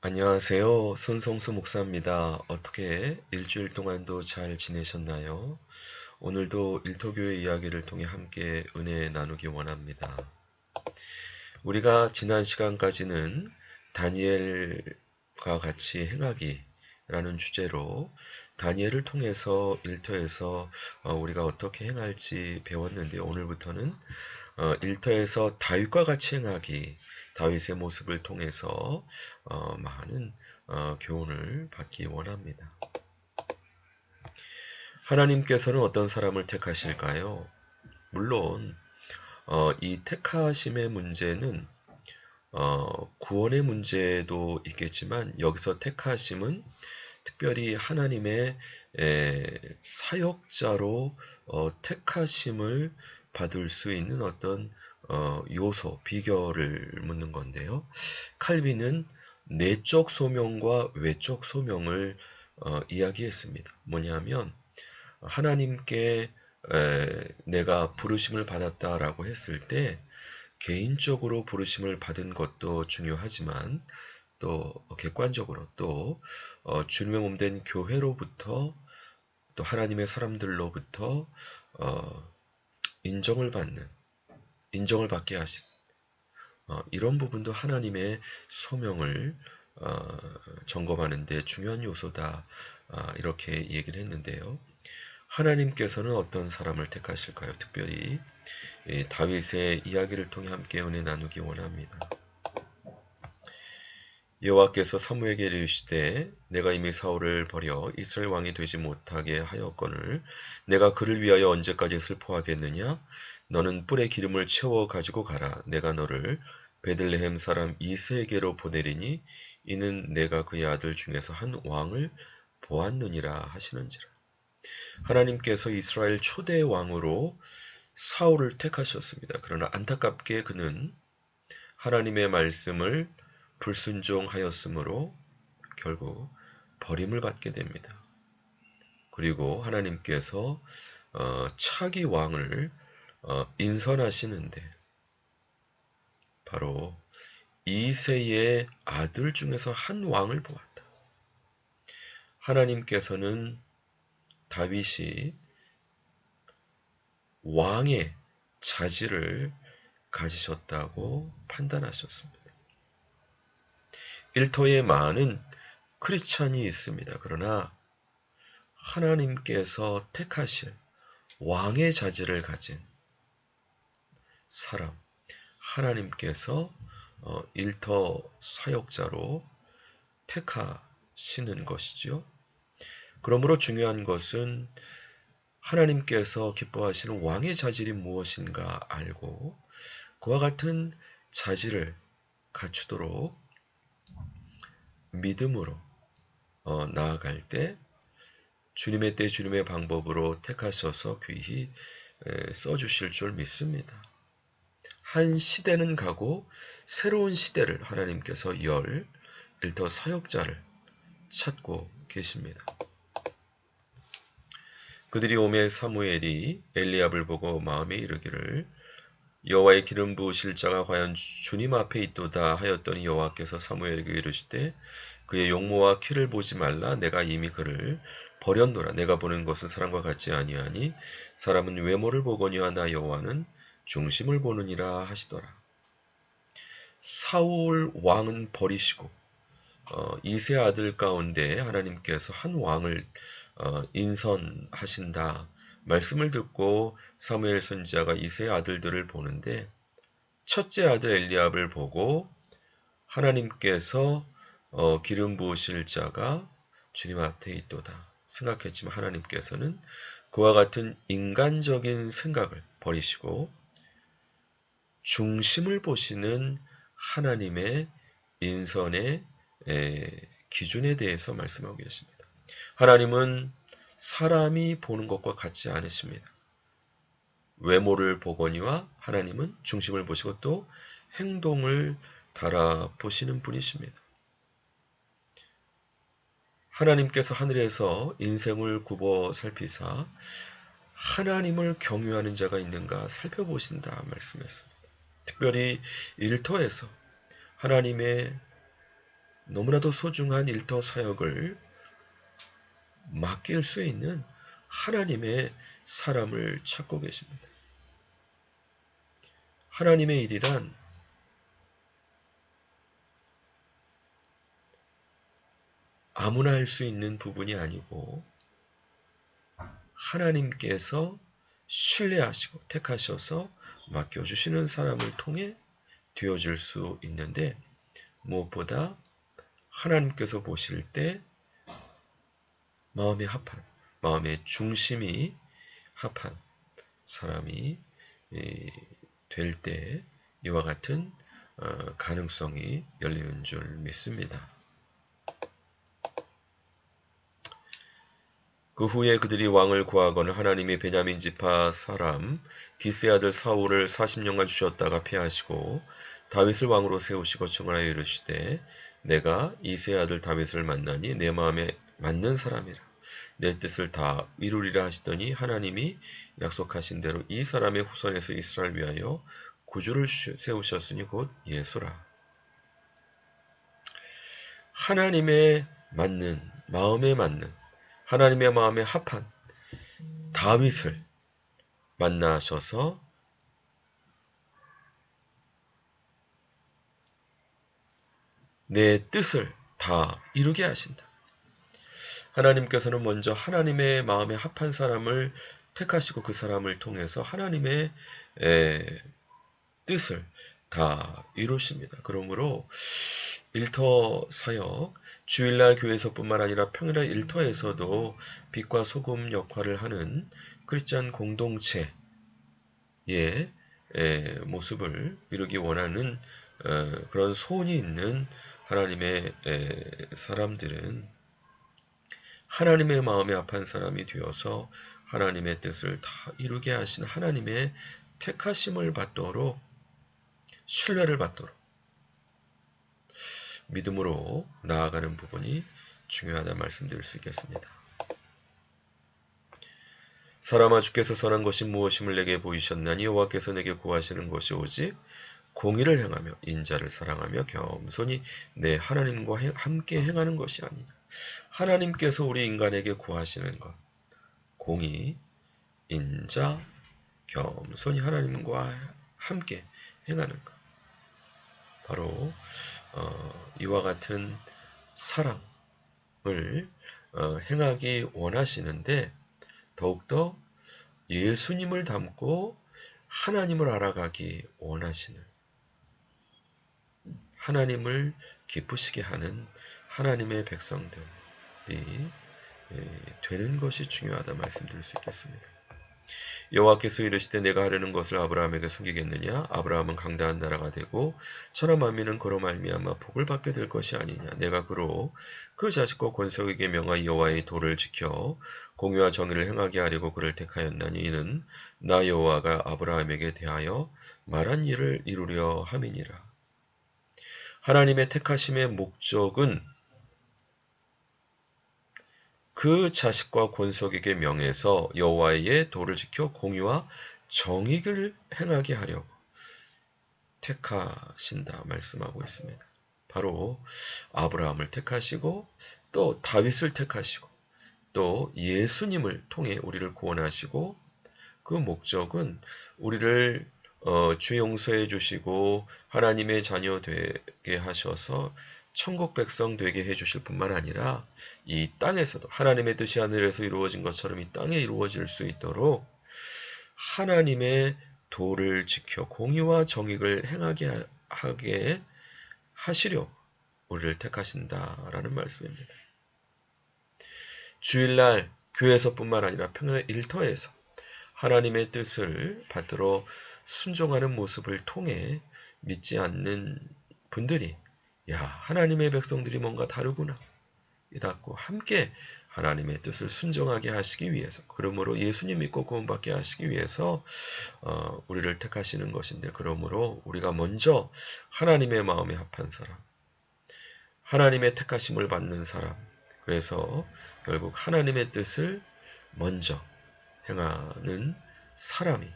안녕하세요. 손성수 목사입니다. 어떻게 일주일 동안도 잘 지내셨나요? 오늘도 일터교회 이야기를 통해 함께 은혜 나누기 원합니다. 우리가 지난 시간까지는 다니엘과 같이 행하기라는 주제로 다니엘을 통해서 일터에서 우리가 어떻게 행할지 배웠는데 오늘부터는 일터에서 다윗과 같이 행하기, 다윗의 모습을 통해서 많은 교훈을 받기 원합니다. 하나님께서는 어떤 사람을 택하실까요? 물론 이 택하심의 문제는 구원의 문제도 있겠지만 여기서 택하심은 특별히 하나님의 사역자로 택하심을 받을 수 있는 어떤 요소, 비결을 묻는 건데요. 칼빈은 내적 소명과 외적 소명을 이야기했습니다. 뭐냐면 하나님께 내가 부르심을 받았다라고 했을 때 개인적으로 부르심을 받은 것도 중요하지만 또 객관적으로 또 주님의 몸된 교회로부터 또 하나님의 사람들로부터 인정을 받게 하신 이런 부분도 하나님의 소명을 점검하는 데 중요한 요소다. 이렇게 얘기를 했는데요. 하나님께서는 어떤 사람을 택하실까요? 특별히 다윗의 이야기를 통해 함께 은혜 나누기 원합니다. 여호와께서 사무엘에게 이르시되 내가 이미 사울을 버려 이스라엘 왕이 되지 못하게 하였거늘 내가 그를 위하여 언제까지 슬퍼하겠느냐? 너는 뿔에 기름을 채워 가지고 가라. 내가 너를 베들레헴 사람 이새에게로 보내리니 이는 내가 그의 아들 중에서 한 왕을 보았느니라 하시는지라. 하나님께서 이스라엘 초대 왕으로 사울을 택하셨습니다. 그러나 안타깝게 그는 하나님의 말씀을 불순종하였으므로 결국 버림을 받게 됩니다. 그리고 하나님께서 차기 왕을 인선하시는데 바로 이새의 아들 중에서 한 왕을 보았다. 하나님께서는 다윗이 왕의 자질을 가지셨다고 판단하셨습니다. 일터에 많은 크리스찬이 있습니다. 그러나 하나님께서 택하실 왕의 자질을 가진 사람, 하나님께서 일터 사역자로 택하시는 것이죠. 그러므로 중요한 것은 하나님께서 기뻐하시는 왕의 자질이 무엇인가 알고 그와 같은 자질을 갖추도록 믿음으로 나아갈 때 주님의 때 주님의 방법으로 택하셔서 귀히 써주실 줄 믿습니다. 한 시대는 가고 새로운 시대를 하나님께서 열 일터 사역자를 찾고 계십니다. 그들이 오매 사무엘이 엘리압을 보고 마음에 이르기를 여호와의 기름 부으실 자가 과연 주님 앞에 있도다 하였더니 여호와께서 사무엘에게 이르시되 그의 용모와 키를 보지 말라. 내가 이미 그를 버렸노라. 내가 보는 것은 사람과 같지 아니하니 사람은 외모를 보거니와 나 여호와는 중심을 보느니라 하시더라. 사울 왕은 버리시고 이세 아들 가운데 하나님께서 한 왕을 인선하신다. 말씀을 듣고 사무엘 선지자가 이세 아들들을 보는데 첫째 아들 엘리압을 보고 하나님께서 기름 부으실 자가 주님 앞에 있도다 생각했지만 하나님께서는 그와 같은 인간적인 생각을 버리시고 중심을 보시는 하나님의 인선의 기준에 대해서 말씀하고 계십니다. 하나님은 사람이 보는 것과 같지 않으십니다. 외모를 보거니와 하나님은 중심을 보시고 또 행동을 달아보시는 분이십니다. 하나님께서 하늘에서 인생을 굽어 살피사 하나님을 경유하는 자가 있는가 살펴보신다 말씀했습니다. 특별히 일터에서 하나님의 너무나도 소중한 일터 사역을 맡길 수 있는 하나님의 사람을 찾고 계십니다. 하나님의 일이란 아무나 할 수 있는 부분이 아니고 하나님께서 신뢰하시고 택하셔서 맡겨주시는 사람을 통해 되어질 수 있는데, 무엇보다 하나님께서 보실 때 마음에 합한, 마음의 중심이 합한 사람이 될 때 이와 같은 가능성이 열리는 줄 믿습니다. 그 후에 그들이 왕을 구하거늘 하나님이 베냐민 지파 사람 기스의 아들 사울을 40년간 주셨다가 피하시고 다윗을 왕으로 세우시고 청하여 이르시되 내가 이새의 아들 다윗을 만나니 내 마음에 맞는 사람이라 내 뜻을 다 이루리라 하시더니 하나님이 약속하신 대로 이 사람의 후손에서 이스라엘 위하여 구주를 세우셨으니 곧 예수라. 하나님의 맞는, 마음에 맞는, 하나님의 마음에 합한 다윗을 만나셔서 내 뜻을 다 이루게 하신다. 하나님께서는 먼저 하나님의 마음에 합한 사람을 택하시고 그 사람을 통해서 하나님의 뜻을 다 이루십니다. 그러므로 일터 사역, 주일날 교회에서뿐만 아니라 평일날 일터에서도 빛과 소금 역할을 하는 크리스찬 공동체의 모습을 이루기 원하는 그런 소원이 있는 하나님의 사람들은 하나님의 마음에 합한 사람이 되어서 하나님의 뜻을 다 이루게 하신 하나님의 택하심을 받도록, 신뢰를 받도록 믿음으로 나아가는 부분이 중요하다 말씀드릴 수 있겠습니다. 사람아 주께서 선한 것이 무엇임을 내게 보이셨나니 여호와께서 내게 구하시는 것이 오직 공의를 행하며 인자를 사랑하며 겸손히 내 하나님과 함께 행하는 것이 아니냐. 하나님께서 우리 인간에게 구하시는 것, 공의, 인자, 겸손히 하나님과 함께 행하는 것, 바로 이와 같은 사랑을 행하기 원하시는데 더욱더 예수님을 닮고 하나님을 알아가기 원하시는, 하나님을 기쁘시게 하는 하나님의 백성들이 되는 것이 중요하다 말씀드릴 수 있겠습니다. 여호와께서 이르시되 내가 하려는 것을 아브라함에게 숨기겠느냐. 아브라함은 강대한 나라가 되고 천하 만민은 그로 말미암아 복을 받게 될 것이 아니냐. 내가 그로 그 자식과 권속에게 명하여 여호와의 도를 지켜 공의와 정의를 행하게 하려고 그를 택하였나니 이는 나 여호와가 아브라함에게 대하여 말한 일을 이루려 함이니라. 하나님의 택하심의 목적은 그 자식과 권속에게 명해서 여호와의 도를 지켜 공의와 정의를 행하게 하려고 택하신다 말씀하고 있습니다. 바로 아브라함을 택하시고 또 다윗을 택하시고 또 예수님을 통해 우리를 구원하시고 그 목적은 우리를 죄 용서해 주시고 하나님의 자녀 되게 하셔서 천국 백성 되게 해주실 뿐만 아니라 이 땅에서도 하나님의 뜻이 하늘에서 이루어진 것처럼 이 땅에 이루어질 수 있도록 하나님의 도를 지켜 공의와 정의를 행하게 하게 하시려 우리를 택하신다라는 말씀입니다. 주일날 교회에서뿐만 아니라 평일날 일터에서 하나님의 뜻을 받들어 순종하는 모습을 통해 믿지 않는 분들이 야, 하나님의 백성들이 뭔가 다르구나 깨닫고 함께 하나님의 뜻을 순종하게 하시기 위해서, 그러므로 예수님 믿고 구원받게 하시기 위해서 우리를 택하시는 것인데, 그러므로 우리가 먼저 하나님의 마음에 합한 사람, 하나님의 택하심을 받는 사람, 그래서 결국 하나님의 뜻을 먼저 행하는 사람이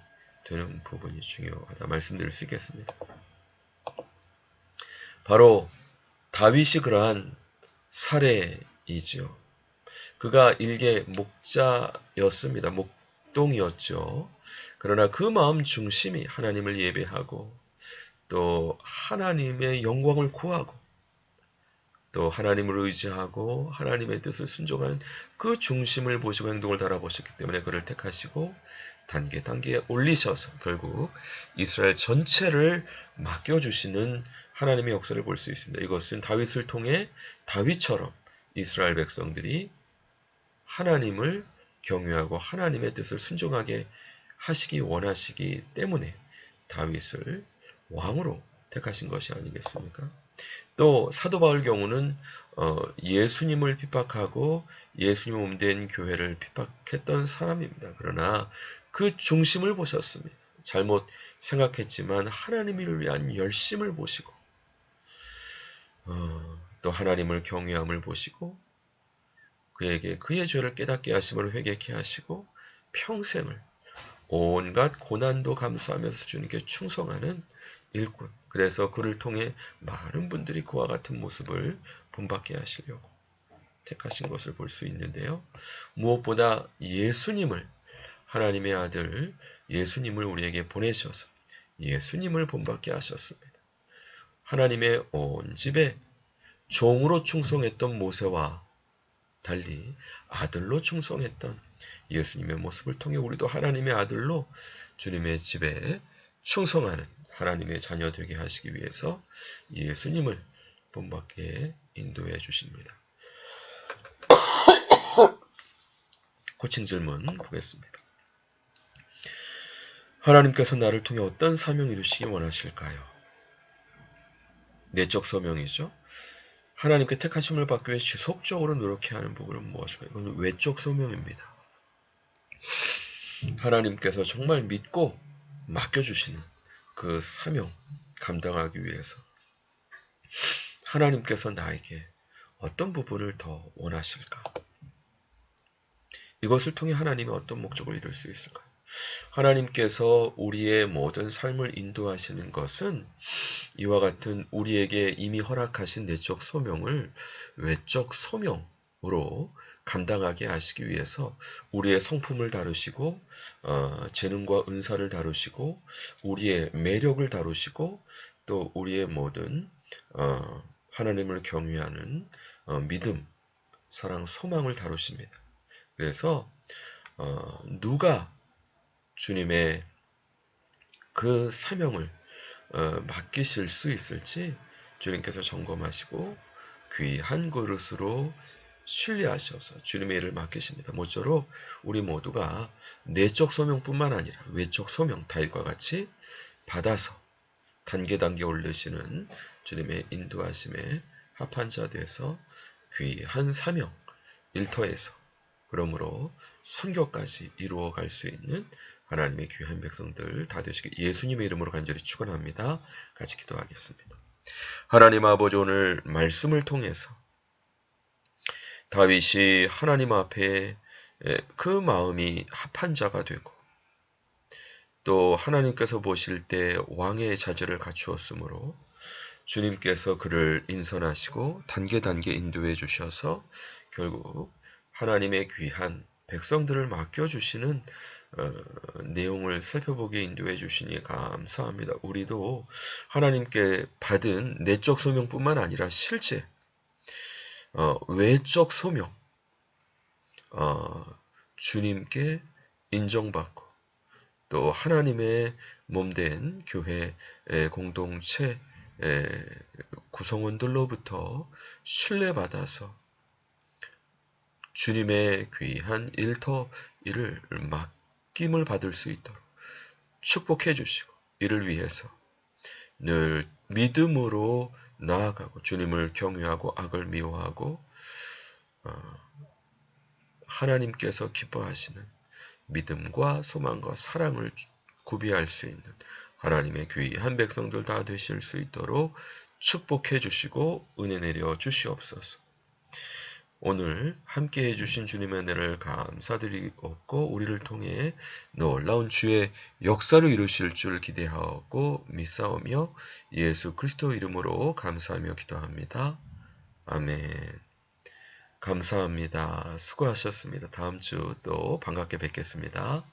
되는 부분이 중요하다 말씀드릴 수 있겠습니다. 바로 다윗이 그러한 사례이지요. 그가 일개 목자였습니다. 목동이었죠. 그러나 그 마음 중심이 하나님을 예배하고 또 하나님의 영광을 구하고 또 하나님을 의지하고 하나님의 뜻을 순종하는 그 중심을 보시고 행동을 달아보셨기 때문에 그를 택하시고 단계에 올리셔서 결국 이스라엘 전체를 맡겨주시는 하나님의 역사를 볼 수 있습니다. 이것은 다윗을 통해 다윗처럼 이스라엘 백성들이 하나님을 경외하고 하나님의 뜻을 순종하게 하시기 원하시기 때문에 다윗을 왕으로 택하신 것이 아니겠습니까? 또 사도 바울 경우는 예수님을 핍박하고 예수님 몸된 교회를 핍박했던 사람입니다. 그러나 그 중심을 보셨습니다. 잘못 생각했지만 하나님을 위한 열심을 보시고 또 하나님을 경외함을 보시고 그에게 그의 죄를 깨닫게 하심으로 회개케 하시고 평생을 온갖 고난도 감수하면서 주님께 충성하는 일꾼. 그래서 그를 통해 많은 분들이 그와 같은 모습을 본받게 하시려고 택하신 것을 볼 수 있는데요. 무엇보다 예수님을 하나님의 아들 예수님을 우리에게 보내셔서 예수님을 본받게 하셨습니다. 하나님의 온 집에 종으로 충성했던 모세와 달리 아들로 충성했던 예수님의 모습을 통해 우리도 하나님의 아들로 주님의 집에 충성하는 하나님의 자녀 되게 하시기 위해서 예수님을 본받게 인도해 주십니다. 고친 질문 보겠습니다. 하나님께서 나를 통해 어떤 사명 이루시기 원하실까요? 내적 소명이죠. 하나님께 택하심을 받기 위해 지속적으로 노력해야 하는 부분은 무엇일까요? 이건 외적 소명입니다. 하나님께서 정말 믿고 맡겨주시는 그 사명 감당하기 위해서 하나님께서 나에게 어떤 부분을 더 원하실까? 이것을 통해 하나님이 어떤 목적을 이룰 수 있을까요? 하나님께서 우리의 모든 삶을 인도하시는 것은 이와 같은 우리에게 이미 허락하신 내적 소명을 외적 소명으로 감당하게 하시기 위해서 우리의 성품을 다루시고 재능과 은사를 다루시고 우리의 매력을 다루시고 또 우리의 모든 하나님을 경외하는 믿음, 사랑, 소망을 다루십니다. 그래서 누가 주님의 그 사명을 맡기실 수 있을지 주님께서 점검하시고 귀한 그릇으로 신뢰하셔서 주님의 일을 맡기십니다. 모쪼록 우리 모두가 내적 소명뿐만 아니라 외적 소명 다윗과 같이 받아서 단계 올리시는 주님의 인도하심에 합한 자 되어서 귀한 사명 일터에서 그러므로 선교까지 이루어갈 수 있는 하나님의 귀한 백성들 다 되시길 예수님의 이름으로 간절히 축원합니다. 같이 기도하겠습니다. 하나님 아버지 오늘 말씀을 통해서 다윗이 하나님 앞에 그 마음이 합한 자가 되고 또 하나님께서 보실 때 왕의 자질을 갖추었으므로 주님께서 그를 인선하시고 단계 인도해 주셔서 결국 하나님의 귀한 백성들을 맡겨주시는 내용을 살펴보게 인도해 주시니 감사합니다. 우리도 하나님께 받은 내적 소명뿐만 아니라 실제 외적 소명 주님께 인정받고 또 하나님의 몸된 교회 공동체 구성원들로부터 신뢰받아서 주님의 귀한 일터 일을 맡김을 받을 수 있도록 축복해 주시고 이를 위해서 늘 믿음으로 나아가고 주님을 경외하고 악을 미워하고 하나님께서 기뻐하시는 믿음과 소망과 사랑을 구비할 수 있는 하나님의 귀한 백성들 다 되실 수 있도록 축복해 주시고 은혜 내려 주시옵소서. 오늘 함께 해주신 주님의 은혜를 감사드리옵고 우리를 통해 놀라운 주의 역사를 이루실 줄 기대하고 믿사오며 예수 그리스도 이름으로 감사하며 기도합니다. 아멘. 감사합니다. 수고하셨습니다. 다음 주 또 반갑게 뵙겠습니다.